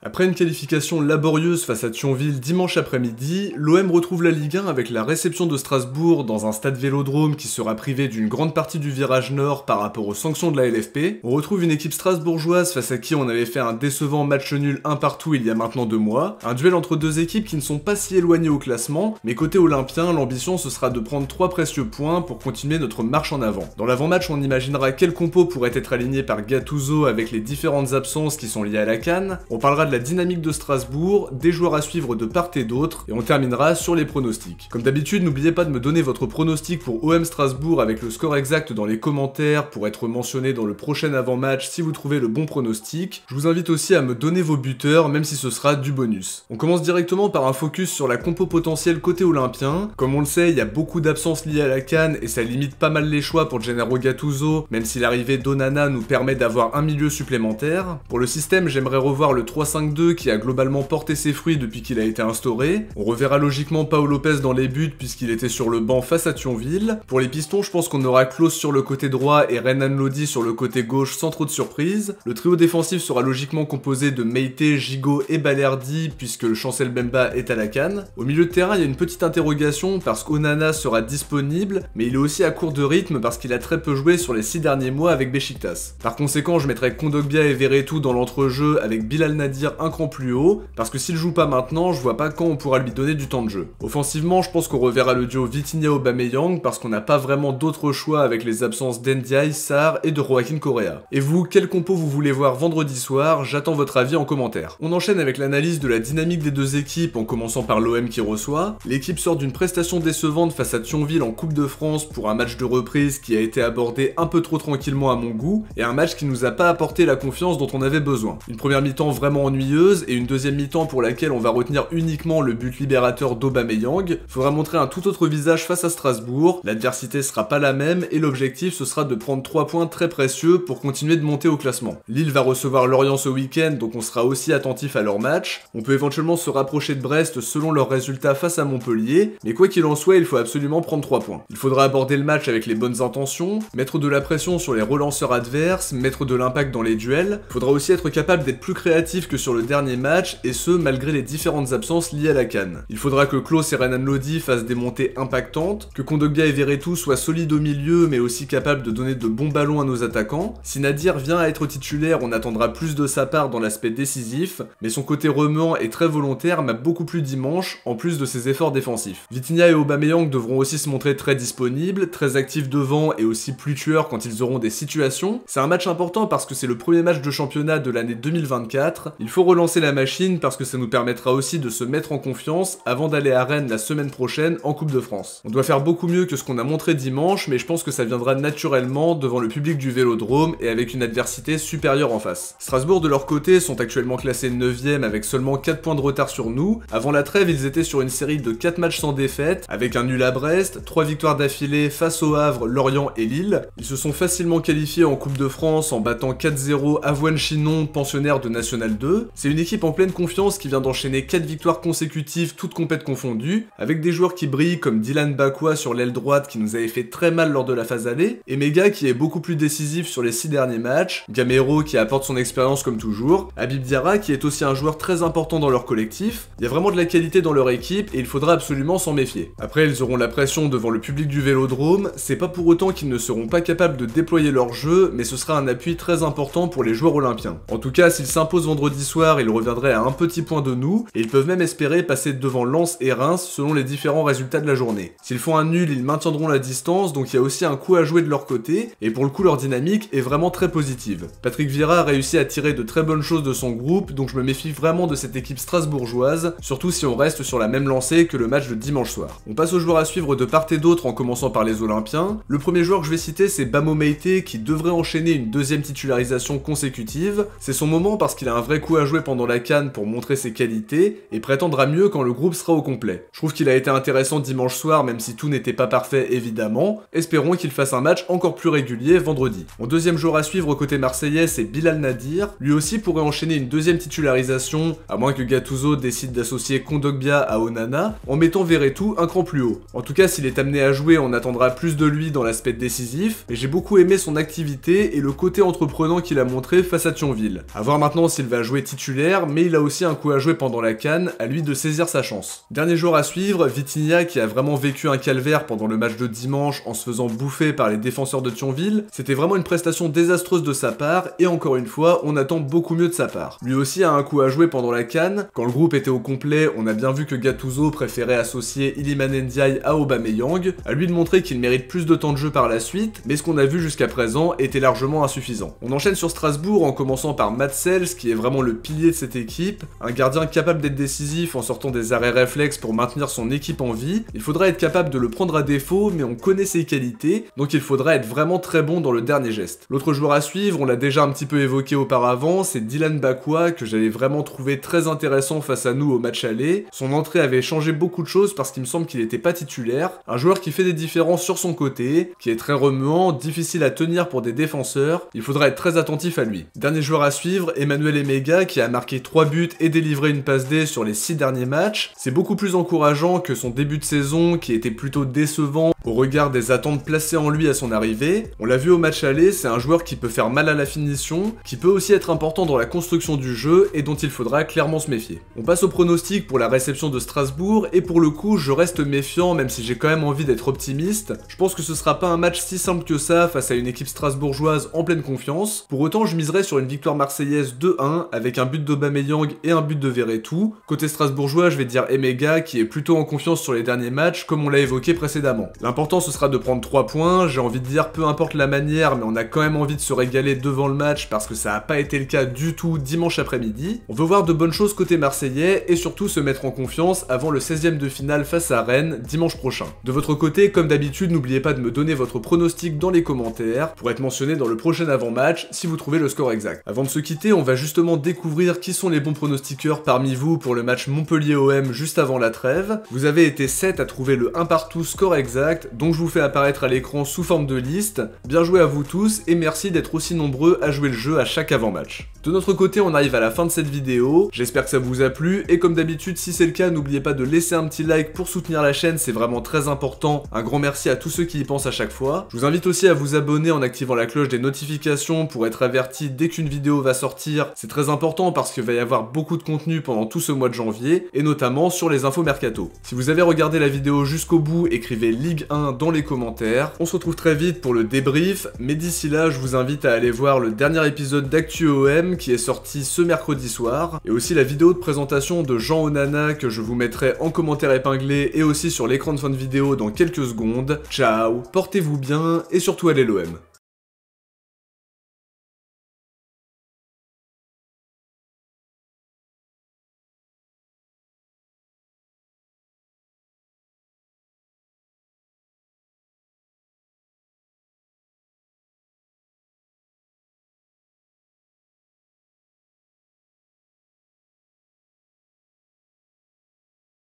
Après une qualification laborieuse face à Thionville dimanche après-midi, l'OM retrouve la Ligue 1 avec la réception de Strasbourg dans un stade Vélodrome qui sera privé d'une grande partie du virage nord par rapport aux sanctions de la LFP. On retrouve une équipe strasbourgeoise face à qui on avait fait un décevant match nul 1 partout il y a maintenant 2 mois. Un duel entre deux équipes qui ne sont pas si éloignées au classement, mais côté olympien, l'ambition ce sera de prendre 3 précieux points pour continuer notre marche en avant. Dans l'avant-match, on imaginera quel compo pourrait être aligné par Gattuso avec les différentes absences qui sont liées à la CAN. On parlera de la dynamique de Strasbourg, des joueurs à suivre de part et d'autre, et on terminera sur les pronostics. Comme d'habitude, n'oubliez pas de me donner votre pronostic pour OM Strasbourg avec le score exact dans les commentaires pour être mentionné dans le prochain avant-match si vous trouvez le bon pronostic. Je vous invite aussi à me donner vos buteurs, même si ce sera du bonus. On commence directement par un focus sur la compo potentielle côté olympien. Comme on le sait, il y a beaucoup d'absences liées à la CAN et ça limite pas mal les choix pour Gennaro Gattuso, même si l'arrivée d'Onana nous permet d'avoir un milieu supplémentaire. Pour le système, j'aimerais revoir le 3-5-2 qui a globalement porté ses fruits depuis qu'il a été instauré. On reverra logiquement Pau Lopez dans les buts puisqu'il était sur le banc face à Thionville. Pour les pistons, je pense qu'on aura Klose sur le côté droit et Renan Lodi sur le côté gauche sans trop de surprise. Le trio défensif sera logiquement composé de Meite, Gigot et Balerdi puisque le Chancel Bemba est à la CAN. Au milieu de terrain, il y a une petite interrogation parce qu'Onana sera disponible, mais il est aussi à court de rythme parce qu'il a très peu joué sur les 6 derniers mois avec Beşiktaş. Par conséquent, je mettrai Kondogbia et Veretout dans l'entrejeu avec Bilal Nadir un cran plus haut, parce que s'il joue pas maintenant, je vois pas quand on pourra lui donner du temps de jeu. Offensivement, je pense qu'on reverra le duo Vitinha-Aubameyang parce qu'on n'a pas vraiment d'autres choix avec les absences d'Ndiaye, Sarr et de Joaquin Correa. Et vous, quel compo vous voulez voir vendredi soir? J'attends votre avis en commentaire. On enchaîne avec l'analyse de la dynamique des deux équipes en commençant par l'OM qui reçoit. L'équipe sort d'une prestation décevante face à Thionville en Coupe de France pour un match de reprise qui a été abordé un peu trop tranquillement à mon goût et un match qui nous a pas apporté la confiance dont on avait besoin. Une première mi-temps vraiment ennuyeuse et une deuxième mi-temps pour laquelle on va retenir uniquement le but libérateur d'Aubameyang. Faudra montrer un tout autre visage face à Strasbourg, l'adversité sera pas la même et l'objectif ce sera de prendre 3 points très précieux pour continuer de monter au classement. Lille va recevoir Lorient ce week-end donc on sera aussi attentif à leur match. On peut éventuellement se rapprocher de Brest selon leurs résultats face à Montpellier, mais quoi qu'il en soit il faut absolument prendre 3 points. Il faudra aborder le match avec les bonnes intentions, mettre de la pression sur les relanceurs adverses, mettre de l'impact dans les duels. Faudra aussi être capable d'être plus créatif que sur le dernier match et ce malgré les différentes absences liées à la CAN. Il faudra que Klose et Renan Lodi fassent des montées impactantes, que Kondogbia et Veretout soient solides au milieu mais aussi capables de donner de bons ballons à nos attaquants. Si Nadir vient à être titulaire, on attendra plus de sa part dans l'aspect décisif, mais son côté remuant et très volontaire m'a beaucoup plu dimanche, en plus de ses efforts défensifs. Vitinha et Aubameyang devront aussi se montrer très disponibles, très actifs devant et aussi plus tueurs quand ils auront des situations. C'est un match important parce que c'est le premier match de championnat de l'année 2024. Il faut relancer la machine parce que ça nous permettra aussi de se mettre en confiance avant d'aller à Rennes la semaine prochaine en Coupe de France. On doit faire beaucoup mieux que ce qu'on a montré dimanche, mais je pense que ça viendra naturellement devant le public du Vélodrome et avec une adversité supérieure en face. Strasbourg de leur côté sont actuellement classés 9e avec seulement 4 points de retard sur nous. Avant la trêve, ils étaient sur une série de 4 matchs sans défaite, avec un nul à Brest, 3 victoires d'affilée face au Havre, Lorient et Lille. Ils se sont facilement qualifiés en Coupe de France en battant 4-0 Avoine Chinon, pensionnaire de National 2. C'est une équipe en pleine confiance qui vient d'enchaîner 4 victoires consécutives, toutes compètes confondues, avec des joueurs qui brillent comme Dylan Bakwa sur l'aile droite qui nous avait fait très mal lors de la phase aller, et Mega qui est beaucoup plus décisif sur les 6 derniers matchs, Gamero qui apporte son expérience comme toujours, Habib Diarra qui est aussi un joueur très important dans leur collectif. Il y a vraiment de la qualité dans leur équipe et il faudra absolument s'en méfier. Après ils auront la pression devant le public du Vélodrome, c'est pas pour autant qu'ils ne seront pas capables de déployer leur jeu, mais ce sera un appui très important pour les joueurs olympiens. En tout cas, s'ils s'imposent vendredi soir, ils reviendraient à un petit point de nous, et ils peuvent même espérer passer devant Lens et Reims selon les différents résultats de la journée. S'ils font un nul, ils maintiendront la distance, donc il y a aussi un coup à jouer de leur côté, et pour le coup leur dynamique est vraiment très positive. Patrick Vieira a réussi à tirer de très bonnes choses de son groupe, donc je me méfie vraiment de cette équipe strasbourgeoise, surtout si on reste sur la même lancée que le match de dimanche soir. On passe aux joueurs à suivre de part et d'autre en commençant par les Olympiens. Le premier joueur que je vais citer c'est Bamo Meite qui devrait enchaîner une deuxième titularisation consécutive. C'est son moment parce qu'il a un vrai coup à jouer pendant la CAN pour montrer ses qualités et prétendra mieux quand le groupe sera au complet. Je trouve qu'il a été intéressant dimanche soir même si tout n'était pas parfait évidemment. Espérons qu'il fasse un match encore plus régulier vendredi. Mon deuxième joueur à suivre côté marseillais c'est Bilal Nadir. Lui aussi pourrait enchaîner une deuxième titularisation à moins que Gattuso décide d'associer Kondogbia à Onana en mettant Veretout un cran plus haut. En tout cas s'il est amené à jouer on attendra plus de lui dans l'aspect décisif et j'ai beaucoup aimé son activité et le côté entreprenant qu'il a montré face à Thionville. A voir maintenant s'il va jouer titulaire, mais il a aussi un coup à jouer pendant la CAN, à lui de saisir sa chance. Dernier joueur à suivre, Vitinha, qui a vraiment vécu un calvaire pendant le match de dimanche en se faisant bouffer par les défenseurs de Thionville. C'était vraiment une prestation désastreuse de sa part, et encore une fois, on attend beaucoup mieux de sa part. Lui aussi a un coup à jouer pendant la CAN. Quand le groupe était au complet, on a bien vu que Gattuso préférait associer Iliman Ndiaye à Aubameyang, à lui de montrer qu'il mérite plus de temps de jeu par la suite, mais ce qu'on a vu jusqu'à présent était largement insuffisant. On enchaîne sur Strasbourg en commençant par Mats Sels, qui est vraiment le pilier de cette équipe, un gardien capable d'être décisif en sortant des arrêts réflexes pour maintenir son équipe en vie. Il faudra être capable de le prendre à défaut, mais on connaît ses qualités, donc il faudra être vraiment très bon dans le dernier geste. L'autre joueur à suivre, on l'a déjà un petit peu évoqué auparavant, c'est Dylan Bakwa, que j'avais vraiment trouvé très intéressant face à nous au match aller. Son entrée avait changé beaucoup de choses parce qu'il me semble qu'il n'était pas titulaire. Un joueur qui fait des différences sur son côté, qui est très remuant, difficile à tenir pour des défenseurs. Il faudra être très attentif à lui. Dernier joueur à suivre, Emmanuel Emega, qui a marqué 3 buts et délivré une passe D sur les 6 derniers matchs. C'est beaucoup plus encourageant que son début de saison, qui était plutôt décevant au regard des attentes placées en lui à son arrivée. On l'a vu au match aller, c'est un joueur qui peut faire mal à la finition, qui peut aussi être important dans la construction du jeu et dont il faudra clairement se méfier. On passe au pronostic pour la réception de Strasbourg, et pour le coup, je reste méfiant même si j'ai quand même envie d'être optimiste. Je pense que ce sera pas un match si simple que ça face à une équipe strasbourgeoise en pleine confiance. Pour autant, je miserais sur une victoire marseillaise 2-1 avec un but d'Aubameyang et un but de Verretou. Côté strasbourgeois, je vais dire Emega qui est plutôt en confiance sur les derniers matchs comme on l'a évoqué précédemment. L'important ce sera de prendre 3 points, j'ai envie de dire peu importe la manière, mais on a quand même envie de se régaler devant le match parce que ça a pas été le cas du tout dimanche après-midi. On veut voir de bonnes choses côté marseillais et surtout se mettre en confiance avant le 16e de finale face à Rennes dimanche prochain. De votre côté, comme d'habitude, n'oubliez pas de me donner votre pronostic dans les commentaires pour être mentionné dans le prochain avant-match si vous trouvez le score exact. Avant de se quitter, on va justement découvrir qui sont les bons pronostiqueurs parmi vous pour le match Montpellier-OM juste avant la trêve. Vous avez été 7 à trouver le 1 partout score exact, donc je vous fais apparaître à l'écran sous forme de liste. Bien joué à vous tous et merci d'être aussi nombreux à jouer le jeu à chaque avant-match. De notre côté, on arrive à la fin de cette vidéo, j'espère que ça vous a plu et comme d'habitude, si c'est le cas, n'oubliez pas de laisser un petit like pour soutenir la chaîne, c'est vraiment très important. Un grand merci à tous ceux qui y pensent à chaque fois. Je vous invite aussi à vous abonner en activant la cloche des notifications pour être averti dès qu'une vidéo va sortir. C'est très important parce qu'il va y avoir beaucoup de contenu pendant tout ce mois de janvier et notamment sur les infos mercato. Si vous avez regardé la vidéo jusqu'au bout, écrivez Ligue 1 dans les commentaires. On se retrouve très vite pour le débrief, mais d'ici là, je vous invite à aller voir le dernier épisode d'Actu OM qui est sorti ce mercredi soir et aussi la vidéo de présentation de Jean Onana que je vous mettrai en commentaire épinglé et aussi sur l'écran de fin de vidéo dans quelques secondes. Ciao, portez-vous bien et surtout allez l'OM.